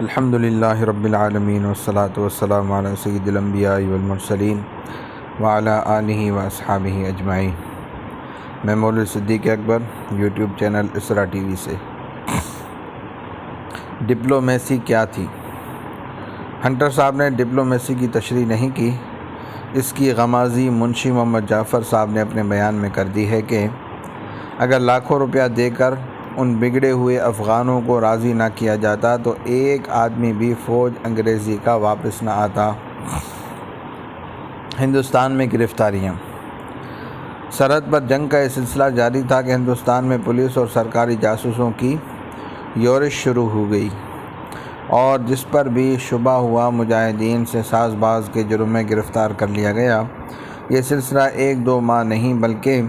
الحمدللہ رب العالمین والصلاة والسلام علی سید الانبیاء والمرسلین وعلی آلہ واصحابہ اجمعین۔ میں مولوی صدیق اکبر، یوٹیوب چینل اسرا ٹی وی سے۔ ڈپلومیسی کیا تھی؟ ہنٹر صاحب نے ڈپلومیسی کی تشریح نہیں کی۔ اس کی غمازی منشی محمد جعفر صاحب نے اپنے بیان میں کر دی ہے کہ اگر لاکھوں روپیہ دے کر ان بگڑے ہوئے افغانوں کو راضی نہ کیا جاتا تو ایک آدمی بھی فوج انگریزی کا واپس نہ آتا۔ ہندوستان میں گرفتاریاں۔ سرحد پر جنگ کا یہ سلسلہ جاری تھا کہ ہندوستان میں پولیس اور سرکاری جاسوسوں کی یورش شروع ہو گئی، اور جس پر بھی شبہ ہوا مجاہدین سے ساز باز کے جرم میں گرفتار کر لیا گیا۔ یہ سلسلہ 1-2 ماہ نہیں بلکہ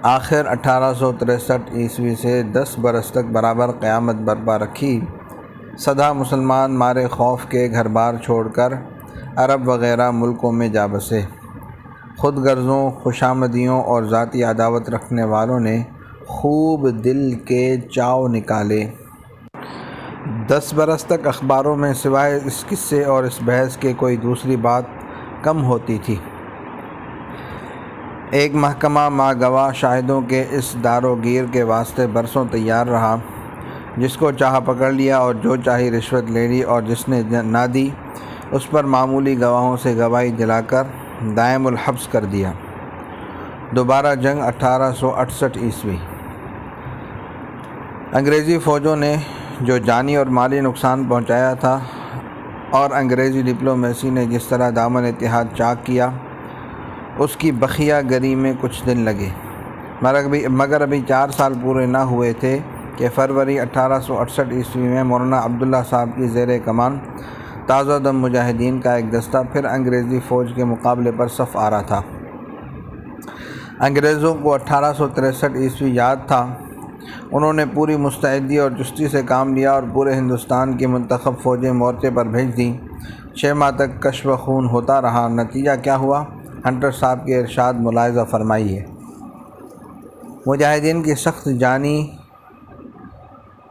آخر 1863 عیسوی سے 10 برس تک برابر قیامت برپا رکھی۔ سدا مسلمان مارے خوف کے گھر بار چھوڑ کر عرب وغیرہ ملکوں میں جا بسے۔ خود غرضوں، خوشامدیوں اور ذاتی عداوت رکھنے والوں نے خوب دل کے چاو نکالے۔ 10 برس تک اخباروں میں سوائے اس قصے اور اس بحث کے کوئی دوسری بات کم ہوتی تھی۔ ایک محکمہ ماگواہ شاہدوں کے اس دار و گیر کے واسطے برسوں تیار رہا۔ جس کو چاہا پکڑ لیا اور جو چاہی رشوت لے لی، اور جس نے نہ دی اس پر معمولی گواہوں سے گواہی دلا کر دائم الحبس کر دیا۔ دوبارہ جنگ 1868 عیسوی۔ انگریزی فوجوں نے جو جانی اور مالی نقصان پہنچایا تھا، اور انگریزی ڈپلومیسی نے جس طرح دامن اتحاد چاک کیا، اس کی بخیہ گری میں کچھ دن لگے، مگر ابھی 4 سال پورے نہ ہوئے تھے کہ فروری 1868 عیسوی میں مولانا عبداللہ صاحب کی زیر کمان تازہ دم مجاہدین کا ایک دستہ پھر انگریزی فوج کے مقابلے پر صف آرا تھا۔ انگریزوں کو 1863 عیسوی یاد تھا۔ انہوں نے پوری مستعدی اور چستی سے کام لیا اور پورے ہندوستان کی منتخب فوجیں مورچے پر بھیج دیں۔ 6 ماہ تک کشف خون ہوتا رہا۔ نتیجہ کیا ہوا؟ ہنٹر صاحب کے ارشاد ملاحظہ فرمائیے۔ مجاہدین کی سخت جانی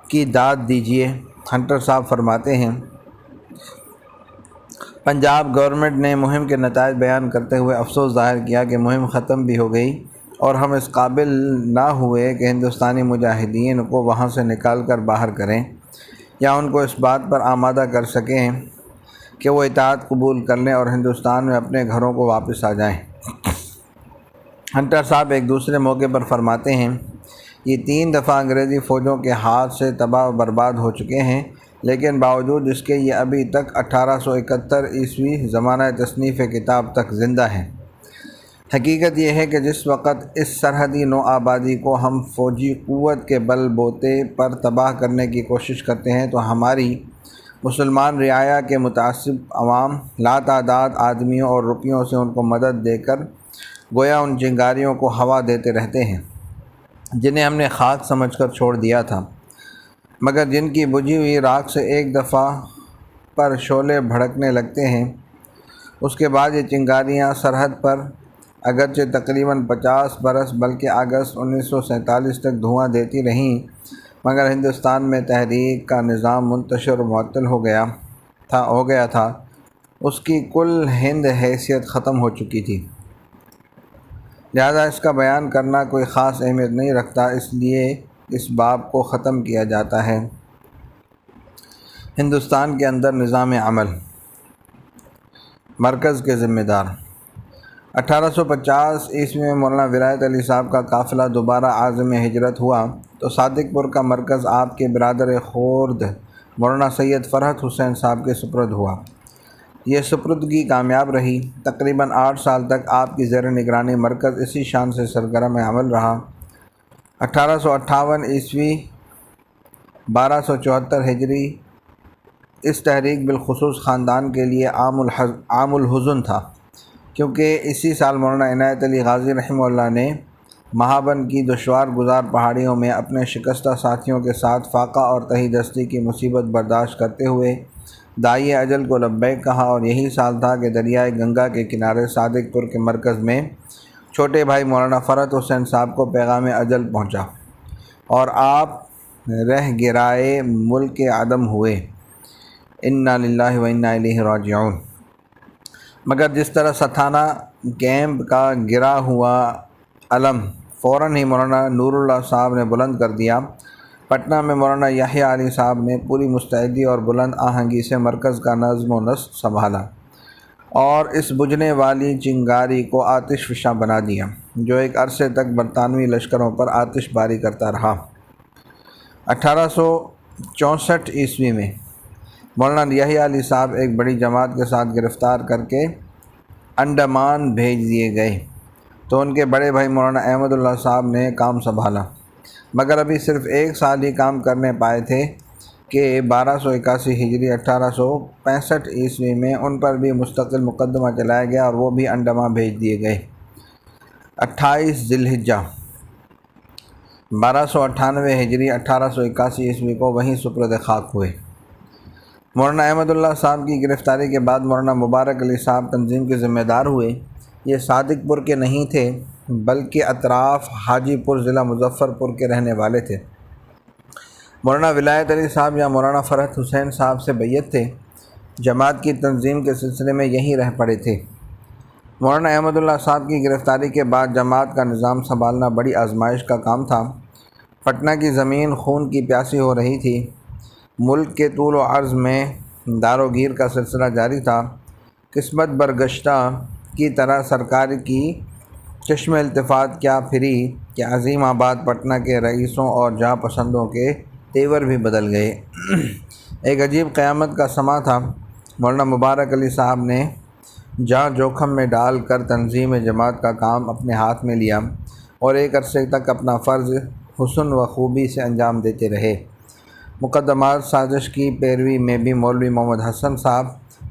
کی داد دیجیے۔ ہنٹر صاحب فرماتے ہیں، پنجاب گورنمنٹ نے مہم کے نتائج بیان کرتے ہوئے افسوس ظاہر کیا کہ مہم ختم بھی ہو گئی اور ہم اس قابل نہ ہوئے کہ ہندوستانی مجاہدین کو وہاں سے نکال کر باہر کریں یا ان کو اس بات پر آمادہ کر سکیں کہ وہ اطاعت قبول کر لیں اور ہندوستان میں اپنے گھروں کو واپس آ جائیں۔ ہنٹر صاحب ایک دوسرے موقع پر فرماتے ہیں، یہ 3 دفعہ انگریزی فوجوں کے ہاتھ سے تباہ و برباد ہو چکے ہیں، لیکن باوجود اس کے یہ ابھی تک 1871 عیسوی زمانہ تصنیف کتاب تک زندہ ہیں۔ حقیقت یہ ہے کہ جس وقت اس سرحدی نو آبادی کو ہم فوجی قوت کے بل بوتے پر تباہ کرنے کی کوشش کرتے ہیں تو ہماری مسلمان رعایا کے متعصب عوام لاتعداد آدمیوں اور روپیوں سے ان کو مدد دے کر گویا ان چنگاریوں کو ہوا دیتے رہتے ہیں جنہیں ہم نے خاک سمجھ کر چھوڑ دیا تھا، مگر جن کی بجھی ہوئی راکھ سے ایک دفعہ پر شعلے بھڑکنے لگتے ہیں، اس کے بعد یہ چنگاریاں سرحد پر اگرچہ تقریباً 50 برس بلکہ اگست 1947 تک دھواں دیتی رہیں، مگر ہندوستان میں تحریک کا نظام منتشر و معطل ہو گیا تھا۔ اس کی کل ہند حیثیت ختم ہو چکی تھی، لہذا اس کا بیان کرنا کوئی خاص اہمیت نہیں رکھتا، اس لیے اس باب کو ختم کیا جاتا ہے۔ ہندوستان کے اندر نظام عمل۔ مرکز کے ذمہ دار۔ 1850 عیسوی میں مولانا ولایت علی صاحب کا قافلہ دوبارہ عازم ہجرت ہوا تو صادق پور کا مرکز آپ کے برادر خورد مولانا سید فرحت حسین صاحب کے سپرد ہوا۔ یہ سپردگی کامیاب رہی۔ تقریباً 8 سال تک آپ کی زیر نگرانی مرکز اسی شان سے سرگرم عمل رہا۔ 1858 عیسوی 1274 ہجری اس تحریک بالخصوص خاندان کے لیے عام الحزن تھا، کیونکہ اسی سال مولانا عنایت علی غازی رحمہ اللہ نے مہابن کی دشوار گزار پہاڑیوں میں اپنے شکستہ ساتھیوں کے ساتھ فاقہ اور تہی دستی کی مصیبت برداشت کرتے ہوئے داعی اجل کو لبیک کہا، اور یہی سال تھا کہ دریائے گنگا کے کنارے صادق پور کے مرکز میں چھوٹے بھائی مولانا فرحت حسین صاحب کو پیغام اجل پہنچا اور آپ رہ گرائے ملک عدم ہوئے، انا للہ و انا الیہ راجعون۔ مگر جس طرح ستھانہ کیمپ کا گرا ہوا علم فوراً ہی مولانا نور اللہ صاحب نے بلند کر دیا، پٹنہ میں مولانا یحییٰ علی صاحب نے پوری مستعدی اور بلند آہنگی سے مرکز کا نظم و نسق سنبھالا اور اس بجھنے والی چنگاری کو آتش فشاں بنا دیا، جو ایک عرصے تک برطانوی لشکروں پر آتش باری کرتا رہا۔ 1864 عیسوی میں مولانا یحییٰ علی صاحب ایک بڑی جماعت کے ساتھ گرفتار کر کے انڈمان بھیج دیے گئے تو ان کے بڑے بھائی مولانا احمد اللہ صاحب نے کام سنبھالا، مگر ابھی صرف 1 سال ہی کام کرنے پائے تھے کہ 1281 ہجری 1865 عیسوی میں ان پر بھی مستقل مقدمہ چلایا گیا اور وہ بھی انڈمان بھیج دیے گئے۔ 28 ذی الحجہ 1298 ہجری 1881 عیسوی کو وہیں سپرد خاک ہوئے۔ مولانا احمد اللہ صاحب کی گرفتاری کے بعد مولانا مبارک علی صاحب تنظیم کے ذمہ دار ہوئے۔ یہ صادق پور کے نہیں تھے بلکہ اطراف حاجی پور ضلع مظفر پور کے رہنے والے تھے۔ مولانا ولایت علی صاحب یا مولانا فرحت حسین صاحب سے بیعت تھے، جماعت کی تنظیم کے سلسلے میں یہیں رہ پڑے تھے۔ مولانا احمد اللہ صاحب کی گرفتاری کے بعد جماعت کا نظام سنبھالنا بڑی آزمائش کا کام تھا۔ پٹنہ کی زمین خون کی پیاسی ہو رہی تھی، ملک کے طول و عرض میں دار و گیر کا سلسلہ جاری تھا۔ قسمت برگشتہ کی طرح سرکار کی چشم التفات کیا پھری کہ عظیم آباد پٹنہ کے رئیسوں اور جاں پسندوں کے تیور بھی بدل گئے۔ ایک عجیب قیامت کا سماں تھا۔ مولانا مبارک علی صاحب نے جان جوکھم میں ڈال کر تنظیم جماعت کا کام اپنے ہاتھ میں لیا اور ایک عرصے تک اپنا فرض حسن و خوبی سے انجام دیتے رہے۔ مقدمات سازش کی پیروی میں بھی مولوی محمد حسن صاحب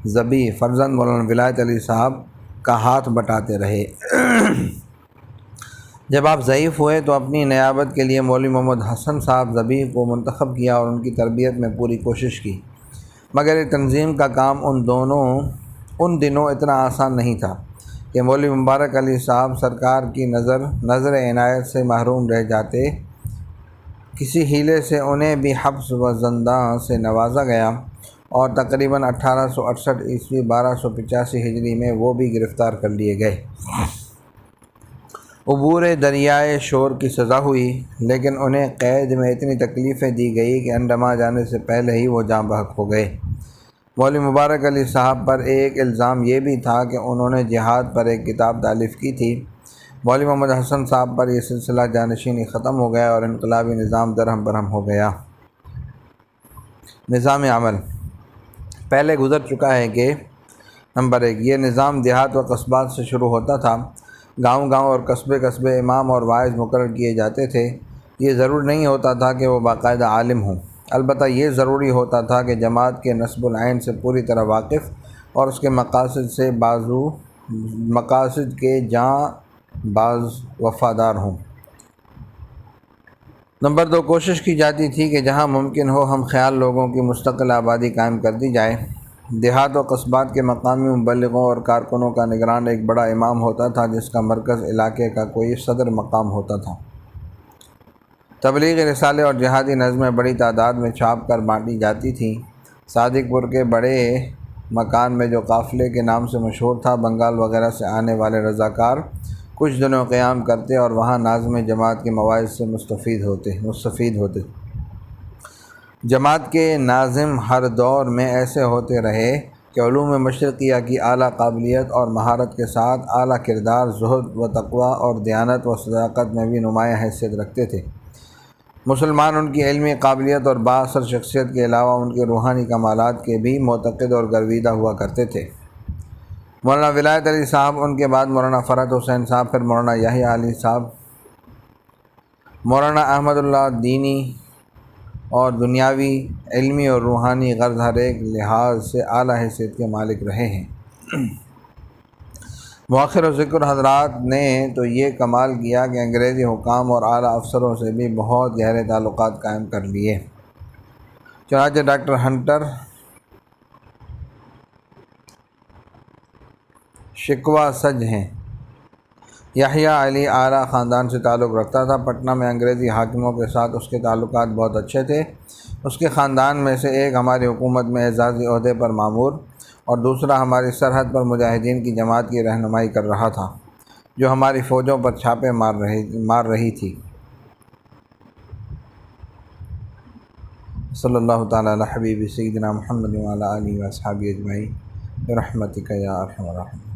ذبیح فرزند مولانا ولایت علی صاحب کا ہاتھ بٹاتے رہے۔ جب آپ ضعیف ہوئے تو اپنی نیابت کے لیے مولوی محمد حسن صاحب ذبیح کو منتخب کیا اور ان کی تربیت میں پوری کوشش کی، مگر یہ تنظیم کا کام ان دنوں اتنا آسان نہیں تھا کہ مولوی مبارک علی صاحب سرکار کی نظر عنایت سے محروم رہ جاتے۔ کسی ہیلے سے انہیں بھی حبس و زنداں سے نوازا گیا اور تقریباً 1868 عیسوی 1285 ہجری میں وہ بھی گرفتار کر لیے گئے۔ عبور دریائے شور کی سزا ہوئی، لیکن انہیں قید میں اتنی تکلیفیں دی گئی کہ انڈمان جانے سے پہلے ہی وہ جاں بحق ہو گئے۔ مولوی مبارک علی صاحب پر ایک الزام یہ بھی تھا کہ انہوں نے جہاد پر ایک کتاب تالیف کی تھی۔ مولوی محمد حسن صاحب پر یہ سلسلہ جانشینی ختم ہو گیا اور انقلابی نظام درہم برہم ہو گیا۔ نظام عمل پہلے گزر چکا ہے کہ نمبر 1 یہ نظام دیہات و قصبات سے شروع ہوتا تھا۔ گاؤں گاؤں اور قصبے قصبے امام اور واعظ مقرر کیے جاتے تھے۔ یہ ضرور نہیں ہوتا تھا کہ وہ باقاعدہ عالم ہوں، البتہ یہ ضروری ہوتا تھا کہ جماعت کے نصب العین سے پوری طرح واقف اور اس کے مقاصد کے جاں باز وفادار ہوں۔ نمبر 2 کوشش کی جاتی تھی کہ جہاں ممکن ہو ہم خیال لوگوں کی مستقل آبادی قائم کر دی جائے۔ دیہات و قصبات کے مقامی مبلغوں اور کارکنوں کا نگران ایک بڑا امام ہوتا تھا جس کا مرکز علاقے کا کوئی صدر مقام ہوتا تھا۔ تبلیغی رسالے اور جہادی نظمیں بڑی تعداد میں چھاپ کر بانٹی جاتی تھیں۔ صادق پور کے بڑے مکان میں جو قافلے کے نام سے مشہور تھا، بنگال وغیرہ سے آنے والے رضاکار کچھ دنوں قیام کرتے اور وہاں ناظم جماعت کے مواعظ سے مستفید ہوتے۔ جماعت کے ناظم ہر دور میں ایسے ہوتے رہے کہ علوم مشرقیہ کی اعلیٰ قابلیت اور مہارت کے ساتھ اعلیٰ کردار، زہد و تقویٰ اور دیانت و صداقت میں بھی نمایاں حیثیت رکھتے تھے۔ مسلمان ان کی علمی قابلیت اور بااثر شخصیت کے علاوہ ان کے روحانی کمالات کے بھی معتقد اور گرویدہ ہوا کرتے تھے۔ مولانا ولایت علی صاحب، ان کے بعد مولانا فرحت حسین صاحب، پھر مولانا یحییٰ علی صاحب، مولانا احمد اللہ دینی اور دنیاوی، علمی اور روحانی غرض ہر ایک لحاظ سے اعلیٰ حیثیت کے مالک رہے ہیں۔ مؤخر و ذکر حضرات نے تو یہ کمال کیا کہ انگریزی حکام اور اعلیٰ افسروں سے بھی بہت گہرے تعلقات قائم کر لیے۔ چنانچہ ڈاکٹر ہنٹر شکوہ سج ہیں، یحییٰ علی اعلیٰ خاندان سے تعلق رکھتا تھا۔ پٹنہ میں انگریزی حاکموں کے ساتھ اس کے تعلقات بہت اچھے تھے۔ اس کے خاندان میں سے ایک ہماری حکومت میں اعزازی عہدے پر مامور اور دوسرا ہماری سرحد پر مجاہدین کی جماعت کی رہنمائی کر رہا تھا جو ہماری فوجوں پر چھاپے مار رہی تھی۔ صلی اللہ تعالیٰ علی حبیب سیدنا محمد وعلی آلہ واصحابہ اجمعین برحمتک یا ارحم الراحمین۔